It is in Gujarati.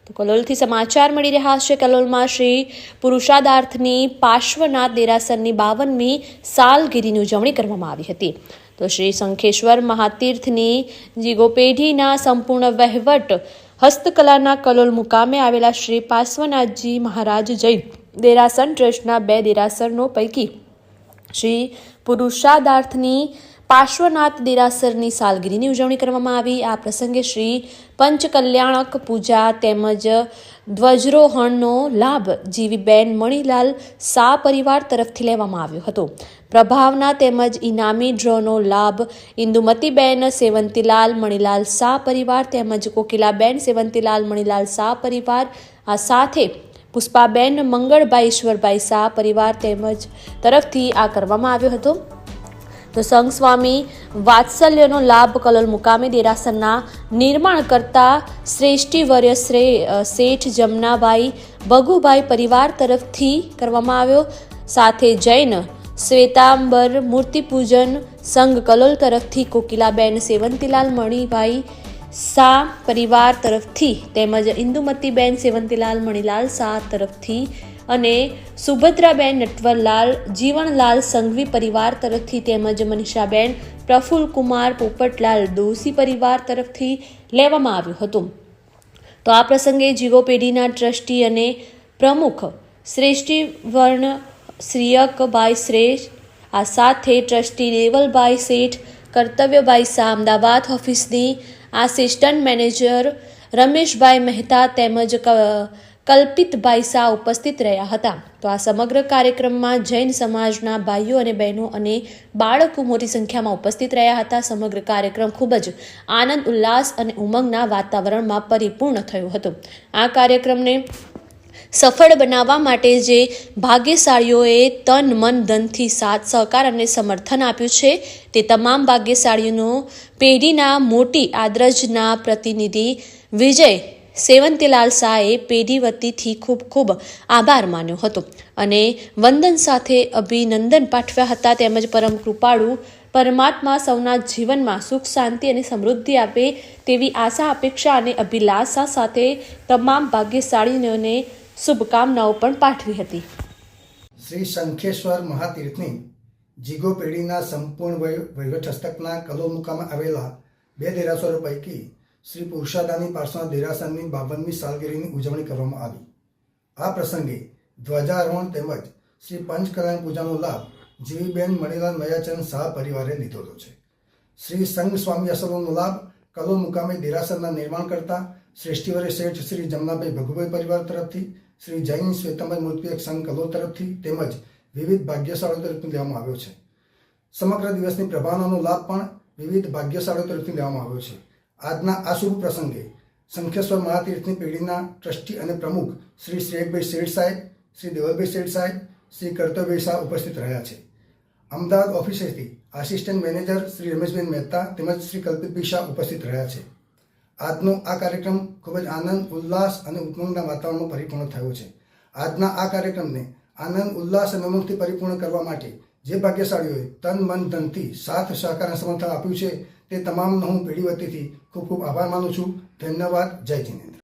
તો કલોલથી સમાચાર મળી રહ્યા છે। કલોલમાં શ્રી પુરુષાદાર્થની પાર્શ્વનાથ દેરાસરની 52મી સાલગીરીની ઉજવણી કરવામાં આવી હતી। તો શ્રી શંખેશ્વર મહાતીર્થની જીગોપેઢીના સંપૂર્ણ વહીવટ હસ્તકલાના કલોલ મુકામે આવેલા શ્રી પાર્શ્વનાથજી મહારાજ જૈન દેરાસર ટ્રસ્ટના 2 દેરાસરનો પૈકી શ્રી પુરુષાદાર્થની પાર્શ્વનાથ દેરાસરની સાલગીરીની ઉજવણી કરવામાં આવી। આ પ્રસંગે શ્રી પંચકલ્યાણક પૂજા તેમજ ધ્વજારોહણનો લાભ જીવીબેન મણીલાલ શાહ પરિવાર તરફથી લેવામાં આવ્યો હતો। પ્રભાવના તેમજ ઇનામી ડ્રોનો લાભ ઇન્દુમતીબેન સેવંતીલાલ મણીલાલ શાહ પરિવાર તેમજ કોકિલાબેન સેવંતીલાલ મણીલાલ શાહ પરિવાર આ સાથે પુષ્પાબેન મંગળભાઈ ઈશ્વરભાઈ શાહ પરિવાર તેમજ તરફથી આ કરવામાં આવ્યો હતો। તો સંઘ સ્વામી વાત્સલ્યનો લાભ કલોલ મુકામે દેરાસરના નિર્માણ કરતા શ્રેષ્ઠીવર્ય શેઠ જમનાભાઈ ભગુભાઈ પરિવાર તરફથી કરવામાં આવ્યો। સાથે જૈન શ્વેતાંબર મૂર્તિપૂજન સંઘ કલોલ તરફથી કોકિલાબેન સેવંતીલાલ મણીભાઈ શાહ પરિવાર તરફથી તેમજ ઇન્દુમતીબેન સેવંતીલાલ મણીલાલ શાહ તરફથી અને સુભદ્રાબેન નટવરલાલ જીવણલાલ સંઘવી પરિવાર તરફથી તેમજ મનીષાબેન પ્રફુલ્લકુમાર પોપટલાલ દોશી પરિવાર તરફથી લેવામાં આવ્યું હતું। તો આ પ્રસંગે જીગોપેઢીના ટ્રસ્ટી અને પ્રમુખ શ્રેષ્ઠીવર્ણ શ્રીયકભાઈ શ્રેષ્ઠ આ સાથે ટ્રસ્ટી દેવલભાઈ શેઠ કર્તવ્યભાઈ શાહ અમદાવાદ ઓફિસની આસિસ્ટન્ટ મેનેજર રમેશભાઈ મહેતા તેમજ કલ્પિતભાઈ શાહ ઉપસ્થિત રહ્યા હતા। તો આ સમગ્ર કાર્યક્રમમાં જૈન સમાજના ભાઈઓ અને બહેનો અને બાળકો મોટી સંખ્યામાં ઉપસ્થિત રહ્યા હતા। સમગ્ર કાર્યક્રમ ખૂબ જ આનંદ ઉલ્લાસ અને ઉમંગના વાતાવરણમાં પરિપૂર્ણ થયો હતો। આ કાર્યક્રમને સફળ બનાવવા માટે જે ભાગ્યશાળીઓએ તન મન ધનથી સાથ સહકાર અને સમર્થન આપ્યું છે તે તમામ ભાગ્યશાળીઓનો પેઢીના મોટી આદરજના પ્રતિનિધિ વિજય સેવંતીલાલ શાહે પેઢી વતીથી ખૂબ ખૂબ આભાર માન્યો હતો અને વંદન સાથે અભિનંદન પાઠવ્યા હતા। તેમજ પરમ કૃપાળુ પરમાત્મા સૌના જીવનમાં સુખ શાંતિ અને સમૃદ્ધિ આપે તેવી આશા અપેક્ષા અને અભિલાષા સાથે તમામ ભાગ્યશાળીઓને શુભકામનાઓ પણ પાઠવી હતી। શ્રી શંખેશ્વર મહાતીર્થની જીગોપેઢીના સંપૂર્ણ વહીવટ હસ્તકના કલોલ મુકામે આવેલા 2 દેરાસરો પૈકી શ્રી પુરુષાદાની પાર્શ્વનાથ દેરાસરની 52મી સાલગીરીની ઉજવણી કરવામાં આવી। આ પ્રસંગે ધ્વજારોહણ તેમજ શ્રી પંચકલ્યાણ પૂજાનો લાભ જીવીબેન મણીલાલ મયાચંદ શાહ પરિવારે લીધો છે। શ્રી સંઘ સ્વામી અસલોનો લાભ કલોલ મુકામે દેરાસરના નિર્માણ કરતા શ્રેષ્ઠીવર્ય શેઠ શ્રી જમનાભાઈ ભગુભાઈ પરિવાર તરફથી, શ્રી જૈન શ્વેતાંબર મૂર્તિપૂજક સંઘ કલોલ તરફથી તેમજ વિવિધ ભાગ્યશાળીઓ તરફથી લેવામાં આવ્યો છે। સમગ્ર દિવસની પ્રભાવનાનો લાભ પણ વિવિધ ભાગ્યશાળીઓ તરફથી લેવામાં આવ્યો છે। આજના આ શુભ પ્રસંગે શંખેશ્વર મહાતીર્થની પેઢીના ટ્રસ્ટી અને પ્રમુખ શ્રી શ્રેયકભાઈ શેઠ સાહેબ, શ્રી દેવલભાઈ શેઠ સાહેબ, શ્રી કર્તવ્યભાઈ શાહ ઉપસ્થિત રહ્યા છે। અમદાવાદ ઓફિસેથી આસિસ્ટન્ટ મેનેજર શ્રી રમેશભાઈ મહેતા તેમજ શ્રી કલ્પિતભાઈ શાહ ઉપસ્થિત રહ્યા છે। આજનો આ કાર્યક્રમ ખૂબ જ આનંદ ઉલ્લાસ અને ઉમંગના વાતાવરણમાં પરિપૂર્ણ થયો છે। આજના આ કાર્યક્રમને આનંદ ઉલ્લાસ અને ઉમંગથી પરિપૂર્ણ કરવા માટે જે ભાગ્યશાળીઓએ તન મન ધનથી સાથ સહકાર અને સમર્થન આપ્યું છે તે તમામનો હું પેઢી વતીથી ખૂબ ખૂબ આભાર માનું છું। ધન્યવાદ। જય જિનેન્દ્ર।